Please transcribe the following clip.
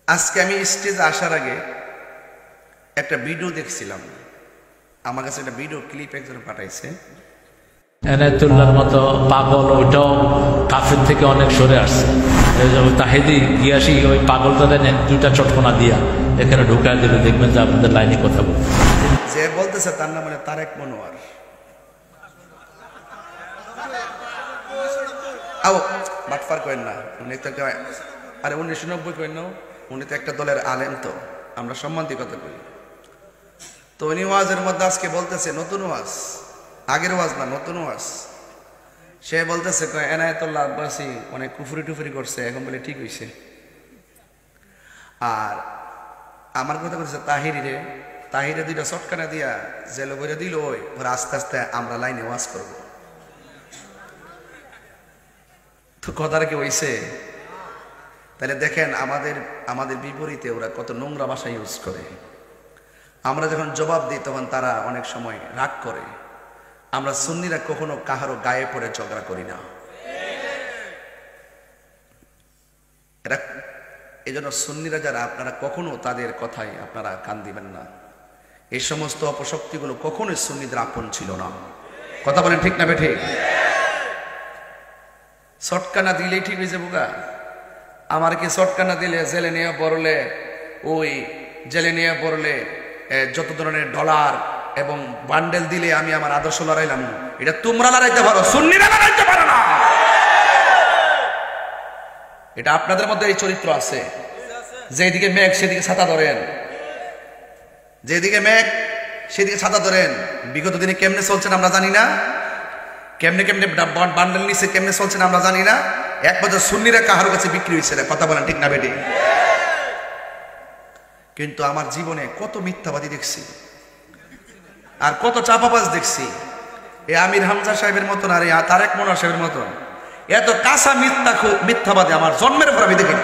আজকে আমি স্টেজে আসার আগে একটা ভিডিও দেখছিলাম, আমার কাছে একটা ভিডিও ক্লিপ একজন পাঠাইছে। এনায়েতুল্লাহর মতো পাগল ওইটাও কাফের থেকে অনেক সরে আসছে। তাহিদি গিয়াসি ওই পাগলটারে দুইটা চটকনা দিয়া এখানে ঢুকায় দিলে দেখবেন যে আপনাদের লাইনে কথা বলছে। যে বলতেছে তার নাম মানে তারেক মনোয়ার। আও বাটফার করেন না, উনি তো আরে 1990 করেন না, উনি তো একটা দলের আলেম, তো আমরা সম্মানিত কথা করি। তো উনি ওয়াজের মধ্যে আজকে বলতেছে নতুন ওয়াজ, আগের ওয়াজ না, নতুন ওয়াজ। সে বলতেছে এনায়েতুল্লাহ আব্বাসী অনেক কুফুরি টুফুরি করছে, এখন বলে ঠিক হইছে। আর আমার কথা বলছে তাহিরে দুইটা চটকানা দিয়া জেলে বইরা দিল, ওরা আস্তে আস্তে আমরা লাইনে ওয়াজ করব। তো কথাটা কি হইছে? তাহলে দেখেন আমাদের বিপরীতে ওরা কত নোংরা ভাষা ইউজ করে। আমরা যখন জবাব দিই তখন তারা অনেক সময় রাগ করে। আমরা সুন্নিরা কখনো কাহারও গায়ে পড়ে ঝগড়া করি না। এরা এই জন্য সুন্নিরা যারা, আপনারা কখনো তাদের কথায় আপনারা কান দিবেন না। এই সমস্ত অপশক্তিগুলো কখনোই সুন্নিদের আপন ছিল না। কথা বলেন ঠিক না বেঠিক? শটকানা দিলেই ঠিক হয়েছে বোকা? আমার কি শটকানা দিলে জেলে নিয়ে পড়লে, ওই জেলে নিয়ে পড়লে যত ধরনের ডলার এবং বান্ডেল দিলে আমি আমার আদর্শ লড়াইলাম? এটা তোমরা লড়াইতে পারো, সুন্নিরা লড়াইতে পারো না। এটা আপনাদের মধ্যে এই চরিত্র আছে, যেদিকে মেঘ সেদিকে ছাতা ধরেন, যেদিকে মেঘ সেদিকে ছাতা ধরেন। বিগত দিনে কেমনে চলছেন আমরা জানি না, কেমনে কেমনে বান্ডেল নিচ্ছে, কেমনে চলছেন আমরা জানি না। এক বছর সুন্নিরা কাহার কাছে বিক্রি হয়েছে না। কথা বলেন ঠিক না বেটি? কিন্তু আমার জীবনে কত মিথ্যাবাদী দেখছি আর কত চাপাবাজ দেখছি। এই আমির হামজা সাহেবের মতন আর তারেক মনোয়ার সাহেবের মতন এত কাঁচা মিথ্যাবাদী আমার জন্মের পর আমি দেখিনি।